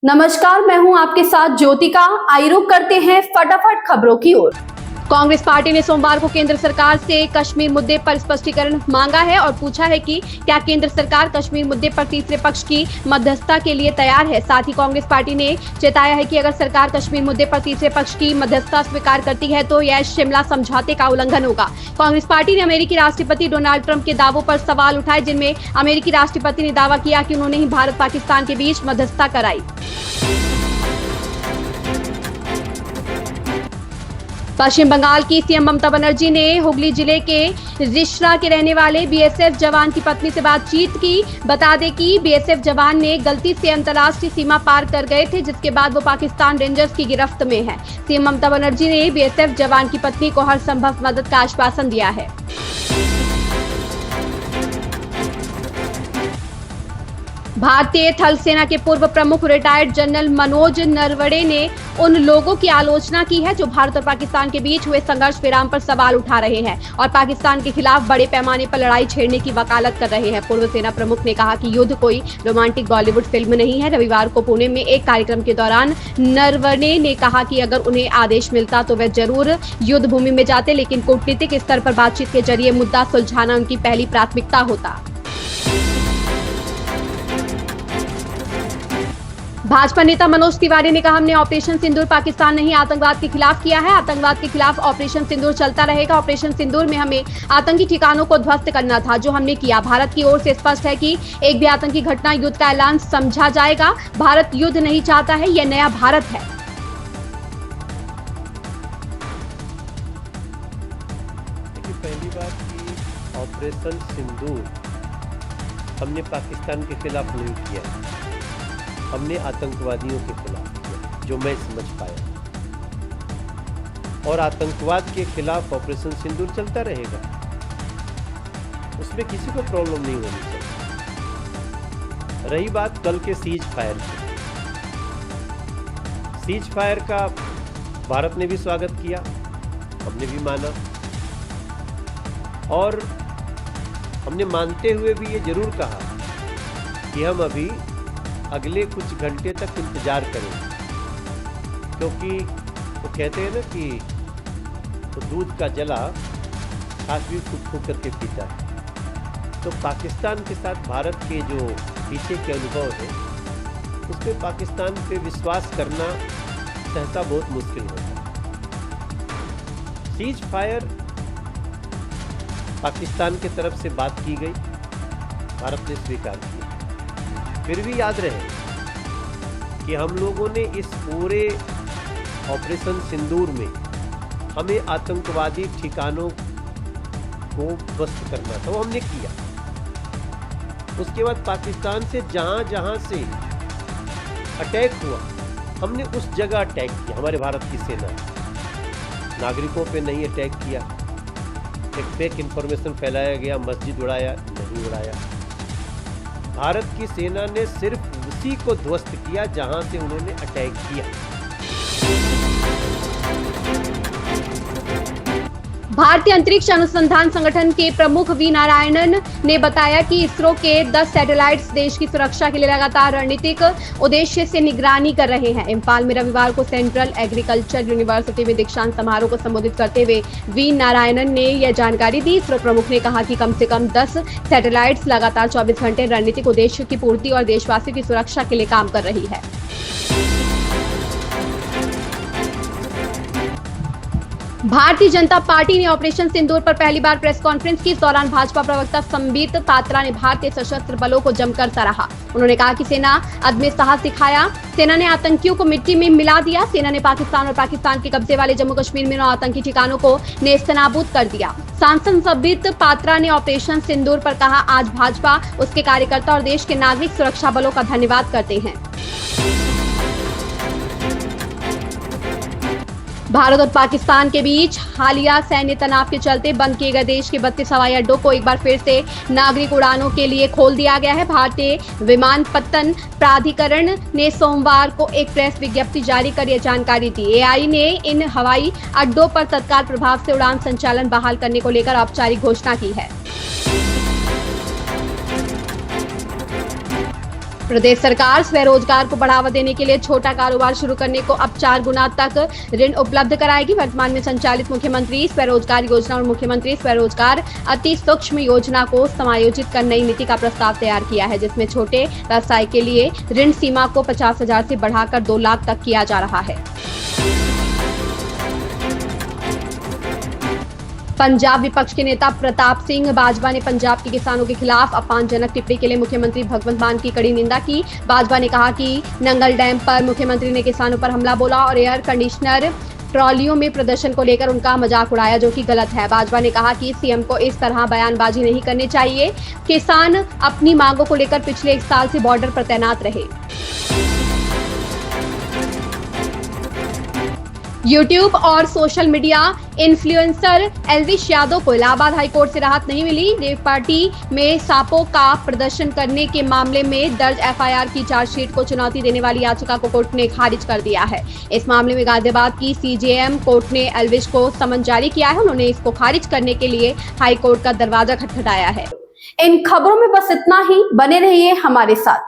नमस्कार, मैं हूं आपके साथ ज्योतिका। आइए रुक करते हैं फटाफट खबरों की ओर। कांग्रेस पार्टी ने सोमवार को केंद्र सरकार से कश्मीर मुद्दे पर स्पष्टीकरण मांगा है और पूछा है कि क्या केंद्र सरकार कश्मीर मुद्दे पर तीसरे पक्ष की मध्यस्थता के लिए तैयार है। साथ ही कांग्रेस पार्टी ने चेताया है कि अगर सरकार कश्मीर मुद्दे पर तीसरे पक्ष की मध्यस्थता स्वीकार करती है तो यह शिमला समझौते का उल्लंघन होगा। कांग्रेस पार्टी ने अमेरिकी राष्ट्रपति डोनाल्ड ट्रंप के दावों पर सवाल उठाए, जिनमें अमेरिकी राष्ट्रपति ने दावा किया कि उन्होंने ही भारत पाकिस्तान के बीच मध्यस्थता कराई। पश्चिम बंगाल की सीएम ममता बनर्जी ने हुगली जिले के रिश्रा के रहने वाले बीएसएफ जवान की पत्नी से बातचीत की। बता दें कि बीएसएफ जवान ने गलती से अंतर्राष्ट्रीय सीमा पार कर गए थे, जिसके बाद वो पाकिस्तान रेंजर्स की गिरफ्त में है। सीएम ममता बनर्जी ने बीएसएफ जवान की पत्नी को हर संभव मदद का आश्वासन दिया है। भारतीय थल सेना के पूर्व प्रमुख रिटायर्ड जनरल मनोज नरवणे ने उन लोगों की आलोचना की है जो भारत और पाकिस्तान के बीच हुए संघर्ष विराम पर सवाल उठा रहे हैं और पाकिस्तान के खिलाफ बड़े पैमाने पर लड़ाई छेड़ने की वकालत कर रहे हैं। पूर्व सेना प्रमुख ने कहा कि युद्ध कोई रोमांटिक बॉलीवुड फिल्म नहीं है। रविवार को पुणे में एक कार्यक्रम के दौरान नरवणे ने कहा कि अगर उन्हें आदेश मिलता तो वे जरूर युद्ध भूमि में जाते, लेकिन कूटनीतिक स्तर पर बातचीत के जरिए मुद्दा सुलझाना उनकी पहली प्राथमिकता होता। भाजपा नेता मनोज तिवारी ने कहा, हमने ऑपरेशन सिंदूर पाकिस्तान नहीं आतंकवाद के खिलाफ किया है। आतंकवाद के खिलाफ ऑपरेशन सिंदूर चलता रहेगा। ऑपरेशन सिंदूर में हमें आतंकी ठिकानों को ध्वस्त करना था, जो हमने किया। भारत की ओर से स्पष्ट है कि एक भी आतंकी घटना युद्ध का ऐलान समझा जाएगा। भारत युद्ध नहीं चाहता है, यह नया भारत है। पहली बात कि ऑपरेशन सिंदूर हमने पाकिस्तान के खिलाफ नहीं किया, हमने आतंकवादियों के खिलाफ किया, जो मैं समझ पाया। और आतंकवाद के खिलाफ ऑपरेशन सिंदूर चलता रहेगा, उसमें किसी को प्रॉब्लम नहीं होनी चाहिए। रही बात कल के सीज फायर की, सीज फायर का भारत ने भी स्वागत किया, हमने भी माना, और हमने मानते हुए भी ये जरूर कहा कि हम अभी अगले कुछ घंटे तक इंतजार करेंगे, क्योंकि वो कहते हैं ना कि तो दूध का जला खास भी फूक करके पीता है। तो पाकिस्तान के साथ भारत के जो पीछे के अनुभव है, उस पर पाकिस्तान पे विश्वास करना सहसा बहुत मुश्किल होता है। सीज फायर पाकिस्तान की तरफ से बात की गई, भारत ने स्वीकार किया। फिर भी याद रहे कि हम लोगों ने इस पूरे ऑपरेशन सिंदूर में हमें आतंकवादी ठिकानों को ध्वस्त करना था, वो हमने किया। उसके बाद पाकिस्तान से जहां से अटैक हुआ, हमने उस जगह अटैक किया। हमारे भारत की सेना ने नागरिकों पे नहीं अटैक किया, एक फेक इंफॉर्मेशन फैलाया गया, मस्जिद उड़ाया, नहीं उड़ाया। भारत की सेना ने सिर्फ उसी को ध्वस्त किया जहां से उन्होंने अटैक किया। भारतीय अंतरिक्ष अनुसंधान संगठन के प्रमुख वी नारायणन ने बताया कि इसरो के 10 सैटेलाइट्स देश की सुरक्षा के लिए लगातार रणनीतिक उद्देश्य से निगरानी कर रहे हैं। इम्फाल में रविवार को सेंट्रल एग्रीकल्चर यूनिवर्सिटी में दीक्षांत समारोह को संबोधित करते हुए वी नारायणन ने यह जानकारी दी। इसरो प्रमुख ने कहा कि कम से कम 10 सैटेलाइट्स लगातार 24 घंटे रणनीतिक उद्देश्य की पूर्ति और देशवासियों की सुरक्षा के लिए काम कर रही है। भारतीय जनता पार्टी ने ऑपरेशन सिंदूर पर पहली बार प्रेस कॉन्फ्रेंस की। इस दौरान भाजपा प्रवक्ता संबित पात्रा ने भारतीय सशस्त्र बलों को जमकर सराहा। उन्होंने कहा कि सेना अदम्य साहस दिखाया, सेना ने आतंकियों को मिट्टी में मिला दिया। सेना ने पाकिस्तान और पाकिस्तान के कब्जे वाले जम्मू कश्मीर में 9 आतंकी ठिकानों को नेस्तनाबूद कर दिया। सांसद संबित पात्रा ने ऑपरेशन सिंदूर पर कहा, आज भाजपा, उसके कार्यकर्ता और देश के नागरिक सुरक्षा बलों का धन्यवाद करते हैं। भारत और पाकिस्तान के बीच हालिया सैन्य तनाव के चलते बंद किए गए देश के 32 हवाई अड्डों को एक बार फिर से नागरिक उड़ानों के लिए खोल दिया गया है। भारतीय विमानपत्तन प्राधिकरण ने सोमवार को एक प्रेस विज्ञप्ति जारी कर यह जानकारी दी। एआई ने इन हवाई अड्डों पर तत्काल प्रभाव से उड़ान संचालन बहाल करने को लेकर औपचारिक घोषणा की है। प्रदेश सरकार स्वरोजगार को बढ़ावा देने के लिए छोटा कारोबार शुरू करने को अब 4 गुना तक ऋण उपलब्ध कराएगी। वर्तमान में संचालित मुख्यमंत्री स्वरोजगार योजना और मुख्यमंत्री स्वरोजगार अति सूक्ष्म योजना को समायोजित कर नई नीति का प्रस्ताव तैयार किया है, जिसमें छोटे व्यवसाय के लिए ऋण सीमा को 50,000 से बढ़ाकर 2 लाख तक किया जा रहा है। पंजाब विपक्ष के नेता प्रताप सिंह बाजवा ने पंजाब के किसानों के खिलाफ अपमानजनक टिप्पणी के लिए मुख्यमंत्री भगवंत मान की कड़ी निंदा की। बाजवा ने कहा कि नंगल डैम पर मुख्यमंत्री ने किसानों पर हमला बोला और एयर कंडीशनर ट्रॉलियों में प्रदर्शन को लेकर उनका मजाक उड़ाया, जो कि गलत है। बाजवा ने कहा कि सीएम को इस तरह बयानबाजी नहीं करनी चाहिए। किसान अपनी मांगों को लेकर पिछले 1 साल से बॉर्डर पर तैनात रहे। यूट्यूब और social media influencer Elvish Yadav को इलाहाबाद हाईकोर्ट से राहत नहीं मिली। देव पार्टी में सांपों का प्रदर्शन करने के मामले में दर्ज एफआईआर की चार्जशीट को चुनौती देने वाली याचिका को कोर्ट ने खारिज कर दिया है। इस मामले में गाजियाबाद की सीजेएम कोर्ट ने एल्विश को समन जारी किया है। उन्होंने इसको खारिज करने के लिए हाईकोर्ट का दरवाजा खटखटाया है। इन खबरों में बस इतना ही। बने रहिए हमारे साथ।